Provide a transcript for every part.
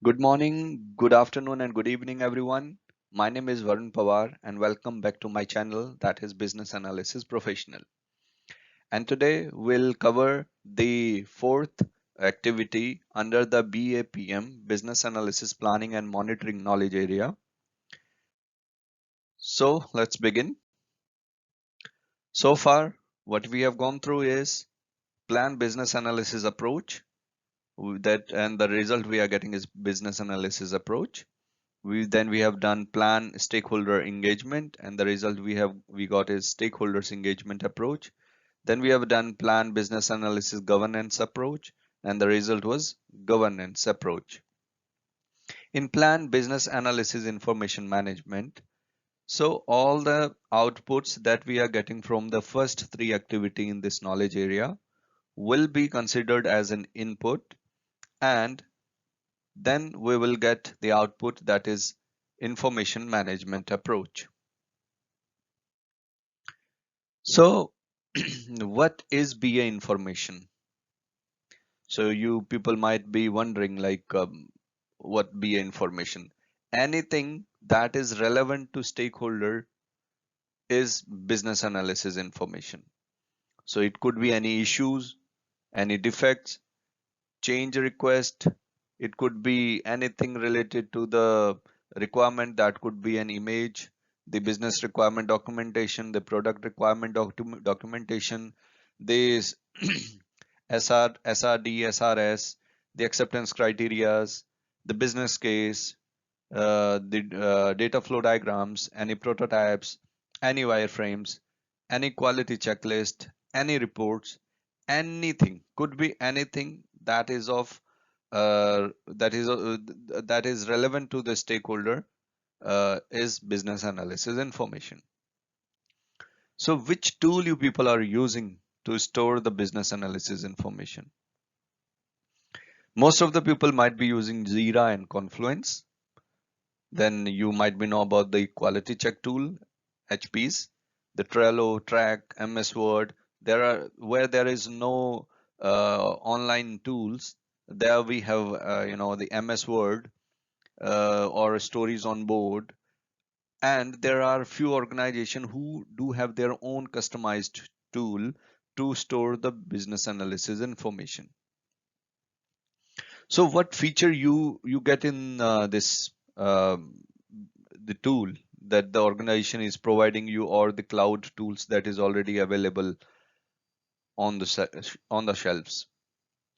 Good morning, good afternoon, and good evening, everyone. My name is Varun Pawar, and welcome back to my channel, that is Business Analysis Professional. And today we'll cover the fourth activity under the BAPM, Business Analysis Planning and Monitoring Knowledge area. So let's begin. So far, what we have gone through is plan business analysis approach, and the result we are getting is business analysis approach. We have done plan stakeholder engagement, and the result we got is stakeholders engagement approach. Then we have done plan business analysis governance approach, and the result was governance approach. In plan business analysis information management, so all the outputs that we are getting from the first three activity in this knowledge area will be considered as an input, and then we will get the output, that is information management approach. So what is BA information? So you people might be wondering what BA information? Anything that is relevant to stakeholder is business analysis information. So it could be any issues, any defects, change request. It could be anything related to the requirement, that could be an image, the business requirement documentation, the product requirement documentation, this SRD, SRS, the acceptance criterias, the business case, the data flow diagrams, any prototypes, any wireframes, any quality checklist, any reports, anything, could be anything that is of that is relevant to the stakeholder, is business analysis information. So which tool you people are using to store the business analysis information? Most of the people might be using Jira and Confluence. Then you might be know about the quality check tool, HPs, the Trello, Track, MS Word. There are where there is no online tools. There we have the MS Word or stories on board, and there are few organizations who do have their own customized tool to store the business analysis information. So what feature you get in this the tool that the organization is providing you, or the cloud tools that is already available on the shelves,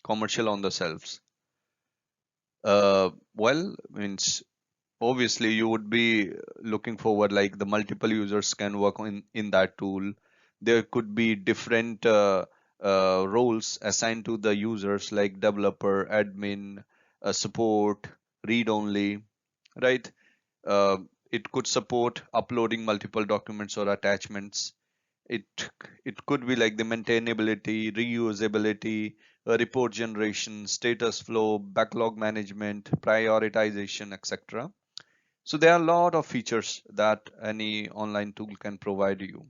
commercial on the shelves? Well, means obviously you would be looking forward like the multiple users can work in that tool. There could be different roles assigned to the users, like developer, admin, support, read only, right? uh, it could support uploading multiple documents or attachments. It could be like the maintainability, reusability, report generation, status flow, backlog management, prioritization, etc. So there are a lot of features that any online tool can provide you.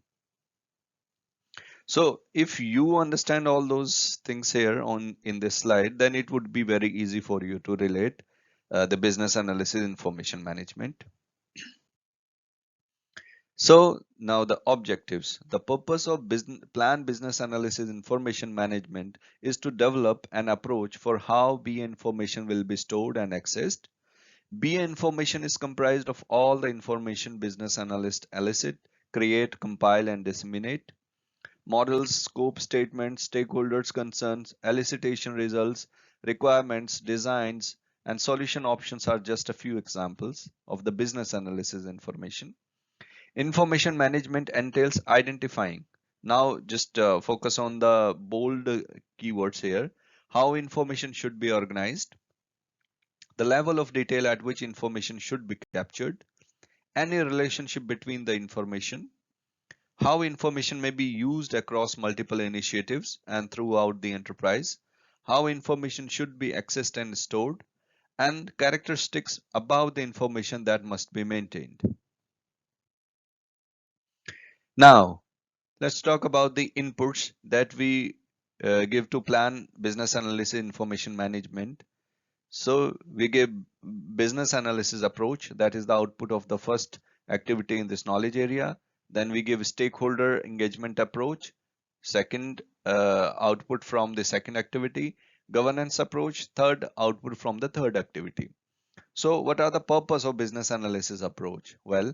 So if you understand all those things here on in this slide, then it would be very easy for you to relate the business analysis information management. So now the objectives. The purpose of plan business analysis information management is to develop an approach for how BA information will be stored and accessed. BA information is comprised of all the information business analysts elicit, create, compile, and disseminate. Models, scope statements, stakeholders' concerns, elicitation results, requirements, designs, and solution options are just a few examples of the business analysis information. Information management entails identifying. Now just focus on the bold keywords here. How information should be organized, the level of detail at which information should be captured, any relationship between the information, how information may be used across multiple initiatives and throughout the enterprise, how information should be accessed and stored, and characteristics about the information that must be maintained. Now, let's talk about the inputs that we give to plan business analysis information management. So we give business analysis approach, that is the output of the first activity in this knowledge area. Then we give stakeholder engagement approach, second output from the second activity. Governance approach, third output from the third activity. So what are the purpose of business analysis approach? Well,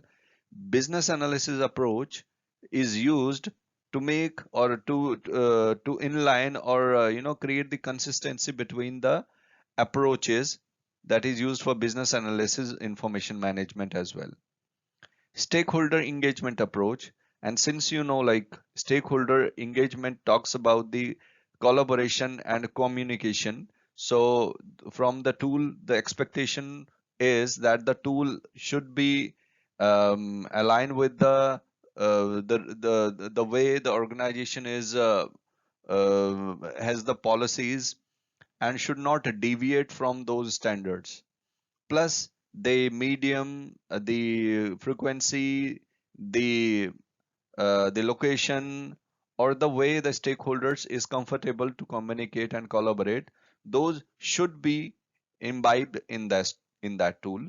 business analysis approach is used to make or to inline or create the consistency between the approaches that is used for business analysis information management as well. Stakeholder engagement approach, and since like stakeholder engagement talks about the collaboration and communication, so from the tool the expectation is that the tool should be aligned with the way the organization is has the policies and should not deviate from those standards. Plus the medium, the frequency, the location, or the way the stakeholders is comfortable to communicate and collaborate, those should be imbibed in that tool.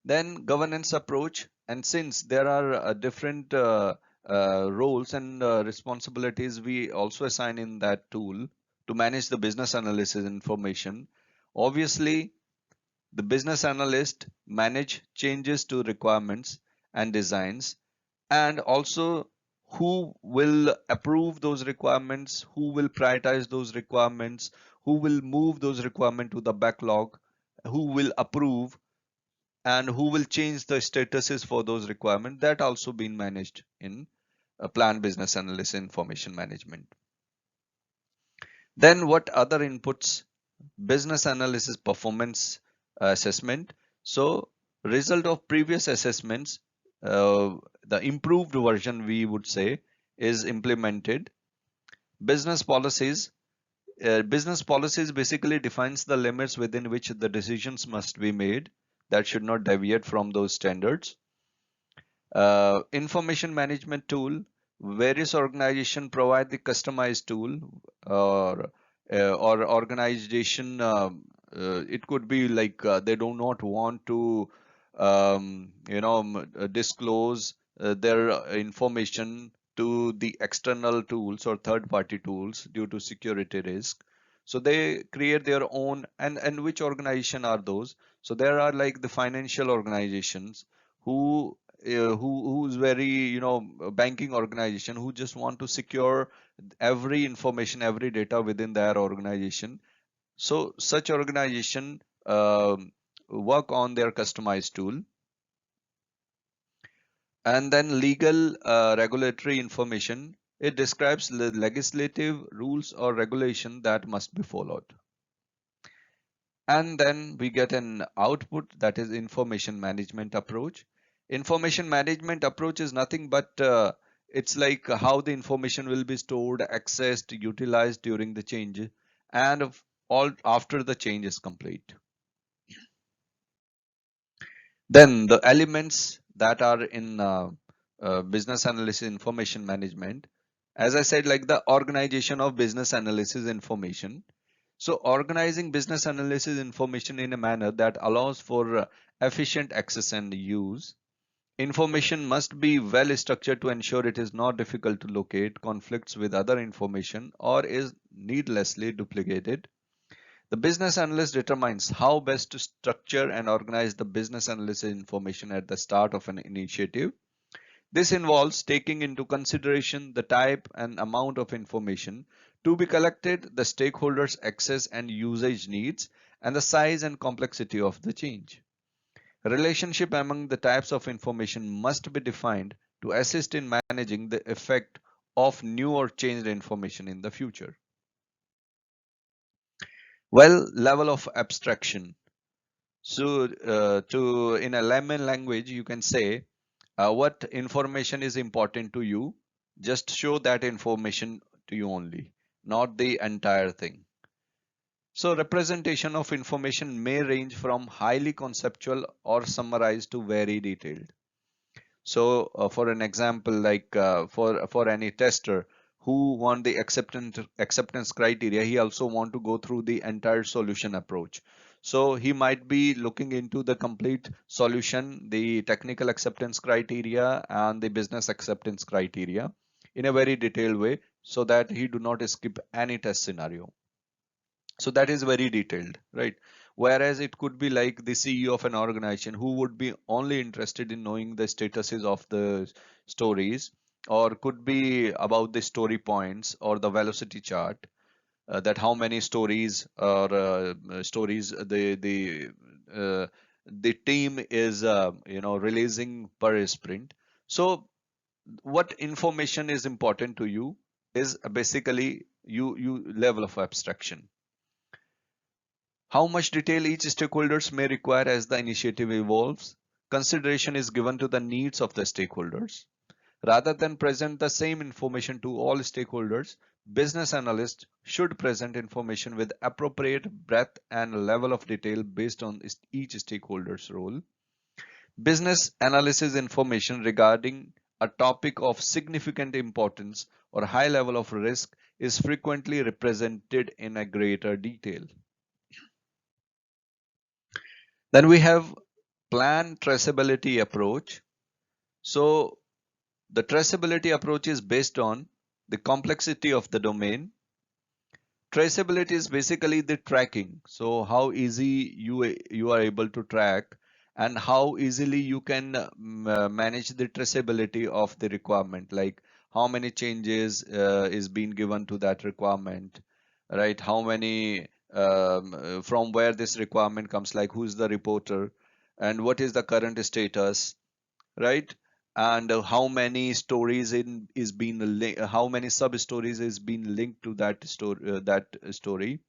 Then governance approach, and since there are different roles and responsibilities we also assign in that tool to manage the business analysis information. Obviously, the business analyst manage changes to requirements and designs, and also who will approve those requirements, who will prioritize those requirements, who will move those requirements to the backlog, who will approve, and who will change the statuses for those requirements. That also been managed in a plan business analysis information management. Then what other inputs? Business analysis performance assessment. So result of previous assessments, the improved version we would say is implemented. Business policies. Business policies basically defines the limits within which the decisions must be made that should not deviate from those standards. Information management tool. Various organizations provide the customized tool, or organization, it could be like they do not want to disclose their information to the external tools or third party tools due to security risk. So they create their own, and which organization are those? So there are like the financial organizations who who's very banking organization who just want to secure every information, every data within their organization. So such organization work on their customized tool. And then legal regulatory information, it describes the legislative rules or regulation that must be followed. And then we get an output, that is information management approach. Information management approach is nothing but it's like how the information will be stored, accessed, utilized during the change, and all after the change is complete. Then the elements that are in business analysis information management, as I said, like the organization of business analysis information. So organizing business analysis information in a manner that allows for efficient access and use. Information must be well structured to ensure it is not difficult to locate, conflicts with other information, or is needlessly duplicated. The business analyst determines how best to structure and organize the business analysis information at the start of an initiative. This involves taking into consideration the type and amount of information to be collected, the stakeholders' access and usage needs, and the size and complexity of the change. Relationship among the types of information must be defined to assist in managing the effect of new or changed information in the future. Well, level of abstraction. So to in a layman language, you can say what information is important to you. Just show that information to you only, not the entire thing. So representation of information may range from highly conceptual or summarized to very detailed. So for an example, like for any tester, who want the acceptance criteria, he also want to go through the entire solution approach. So he might be looking into the complete solution, the technical acceptance criteria and the business acceptance criteria in a very detailed way, so that he do not skip any test scenario. So that is very detailed, right? Whereas it could be like the CEO of an organization who would be only interested in knowing the statuses of the stories, or could be about the story points or the velocity chart, that how many stories or stories uh, the team is releasing per sprint. So what information is important to you is basically you level of abstraction. How much detail each stakeholders may require as the initiative evolves. Consideration is given to the needs of the stakeholders. Rather than present the same information to all stakeholders, business analysts should present information with appropriate breadth and level of detail based on each stakeholder's role. Business analysis information regarding a topic of significant importance or high level of risk is frequently represented in a greater detail. Then we have plan traceability approach. So the traceability approach is based on the complexity of the domain. Traceability is basically the tracking. So how easy you are able to track and how easily you can manage the traceability of the requirement, like how many changes is being given to that requirement, right? How many from where this requirement comes, like who's the reporter and what is the current status, right? And how many stories in is being how many sub stories is being linked to that story,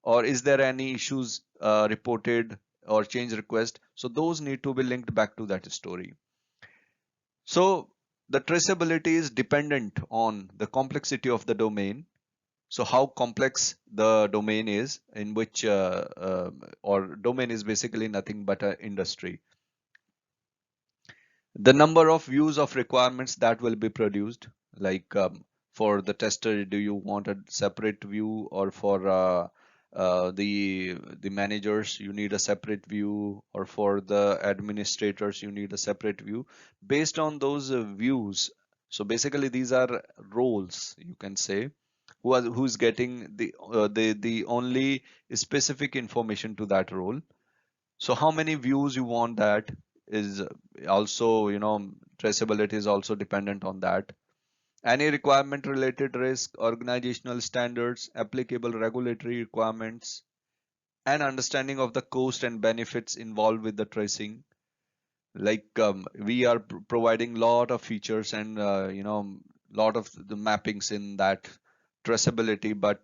or is there any issues reported or change request, so those need to be linked back to that story. So the traceability is dependent on the complexity of the domain. So how complex the domain is in which or domain is basically nothing but an industry. The number of views of requirements that will be produced, like for the tester, do you want a separate view, or for the managers you need a separate view, or for the administrators you need a separate view based on those views. So basically these are roles, you can say, who's getting the only specific information to that role. So how many views you want, that is also, traceability is also dependent on that. Any requirement related risk, organizational standards, applicable regulatory requirements, and understanding of the cost and benefits involved with the tracing. Like we are providing lot of features and lot of the mappings in that traceability, but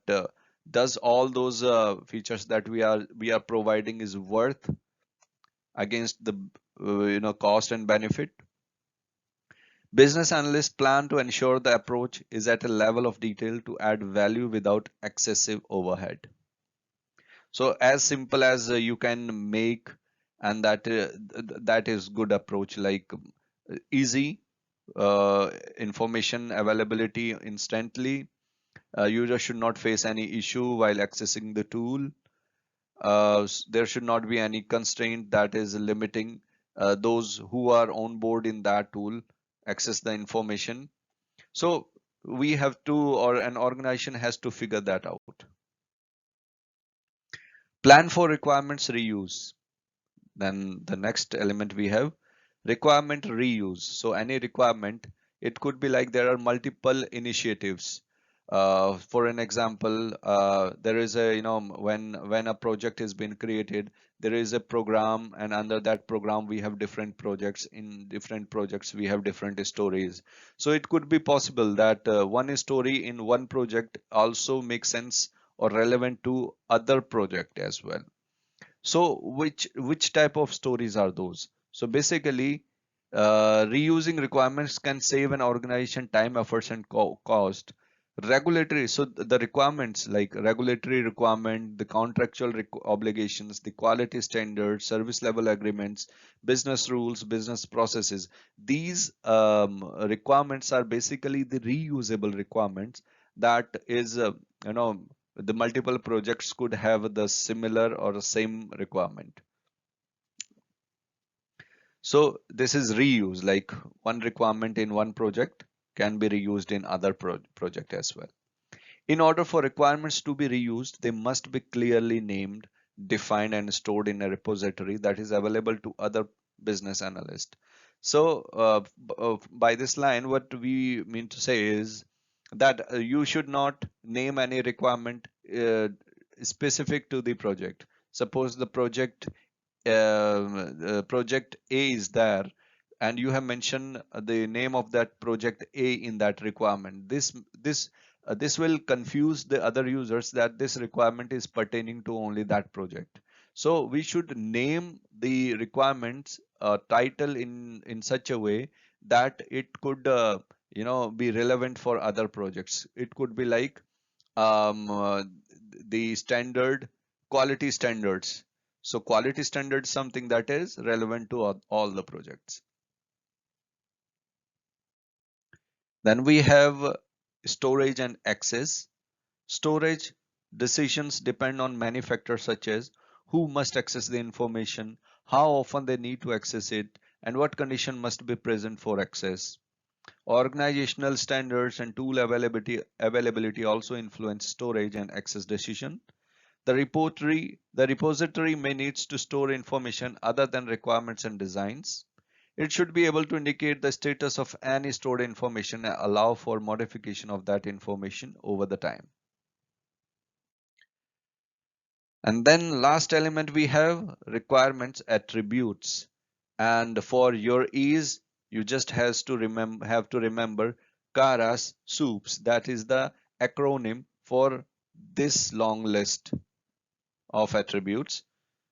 does all those features that we are providing is worth against the cost and benefit? Business analysts plan to ensure the approach is at a level of detail to add value without excessive overhead. So as simple as you can make, and that is good approach, like easy information availability instantly. User should not face any issue while accessing the tool. There should not be any constraint that is limiting those who are on board in that tool access the information. So we have to, or an organization has to figure that out. Plan for requirements reuse. Then the next element we have requirement reuse. So any requirement, it could be like there are multiple initiatives. For an example, there is a, when a project has been created, there is a program, and under that program we have different projects. In different projects we have different stories. So it could be possible that one story in one project also makes sense or relevant to other project as well. So which type of stories are those? So basically, reusing requirements can save an organization time, efforts, and cost. Regulatory, so the requirements like regulatory requirement, the contractual obligations, the quality standards, service level agreements, business rules, business processes. These requirements are basically the reusable requirements that is, you know, the multiple projects could have the similar or the same requirement. So this is reuse, like one requirement in one project can be reused in other project as well. In order for requirements to be reused, they must be clearly named, defined, and stored in a repository that is available to other business analysts. So, by this line, what we mean to say is that you should not name any requirement specific to the project. Suppose the project A is there, and you have mentioned the name of that project A in that requirement. This will confuse the other users that this requirement is pertaining to only that project. So we should name the requirements title in such a way that it could be relevant for other projects. It could be like the standard quality standards. So quality standard is something that is relevant to all the projects. Then we have storage and access. Storage decisions depend on many factors such as who must access the information, how often they need to access it, and what condition must be present for access. Organizational standards and tool availability also influence storage and access decision. The repository may needs to store information other than requirements and designs. It should be able to indicate the status of any stored information and allow for modification of that information over the time. And then last element we have requirements attributes. And for your ease, you just have to remember CARAS soups. That is the acronym for this long list of attributes.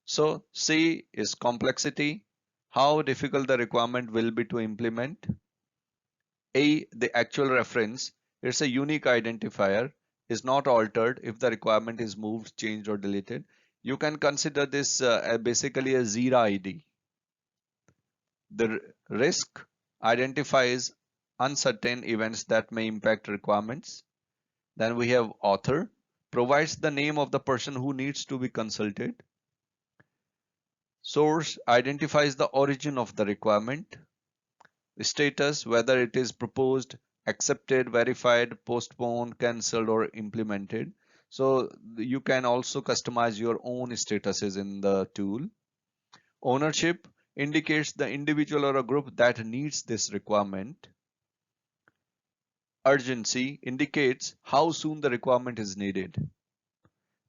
So C is complexity, how difficult the requirement will be to implement. A, the actual reference, it's a unique identifier, is not altered if the requirement is moved, changed or deleted. You can consider this basically a zero ID. The risk identifies uncertain events that may impact requirements. Then we have author, provides the name of the person who needs to be consulted. Source identifies the origin of the requirement. Status, whether it is proposed, accepted, verified, postponed, cancelled, or implemented. So you can also customize your own statuses in the tool. Ownership indicates the individual or a group that needs this requirement. Urgency indicates how soon the requirement is needed.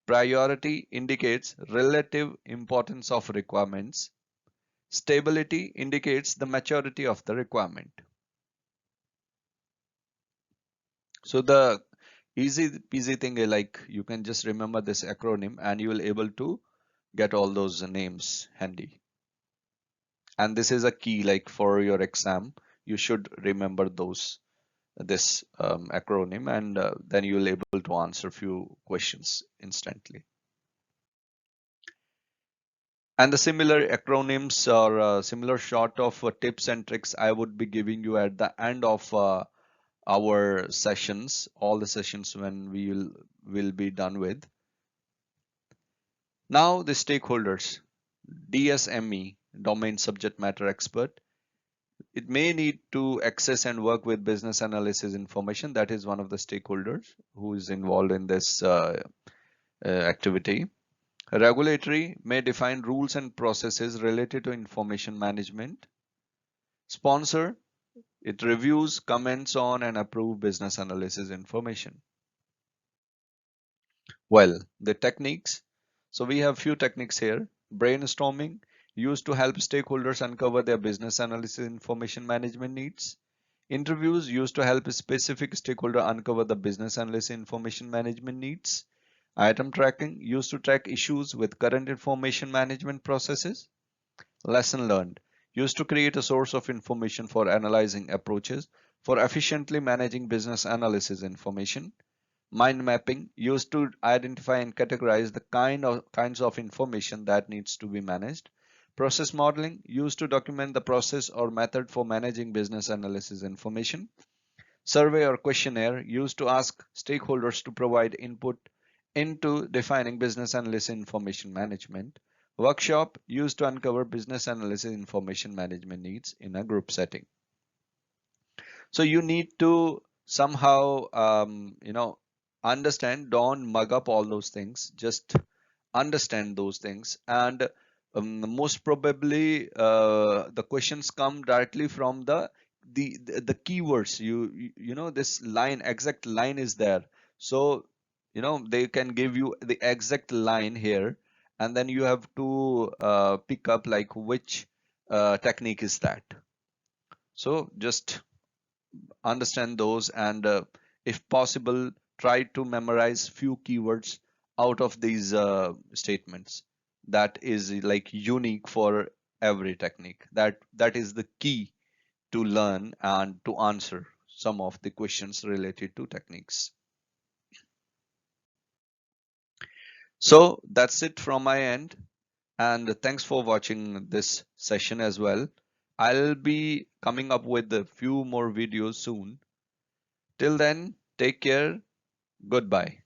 Priority indicates relative importance of requirements. Stability indicates the maturity of the requirement. So the easy peasy thing is like you can just remember this acronym and you will able to get all those names handy. And this is a key, like for your exam, you should remember this acronym, and then you will able to answer few questions instantly. And the similar acronyms or similar sort of tips and tricks I would be giving you at the end of our sessions, all the sessions when we will be done with. Now the stakeholders, DSME, domain subject matter expert. It may need to access and work with business analysis information. That is one of the stakeholders who is involved in this activity. Regulatory may define rules and processes related to information management. Sponsor, it reviews, comments on, and approve business analysis information. Well, the techniques. So we have few techniques here. Brainstorming, used to help stakeholders uncover their business analysis information management needs. Interviews, used to help a specific stakeholder uncover the business analysis information management needs. Item tracking, used to track issues with current information management processes. Lesson learned, used to create a source of information for analyzing approaches for efficiently managing business analysis information. Mind mapping, used to identify and categorize the kinds of information that needs to be managed. Process modeling, used to document the process or method for managing business analysis information. Survey or questionnaire, used to ask stakeholders to provide input into defining business analysis information management. Workshop, used to uncover business analysis information management needs in a group setting. So you need to somehow, understand, don't mug up all those things, just understand those things. And most probably the questions come directly from the keywords. This line, exact line is there. So they can give you the exact line here, and then you have to pick up like which technique is that. So just understand those, and if possible, try to memorize few keywords out of these statements that is like unique for every technique. That is the key to learn and to answer some of the questions related to techniques. So that's it from my end, and thanks for watching this session as well. I'll be coming up with a few more videos soon. Till then, take care. Goodbye.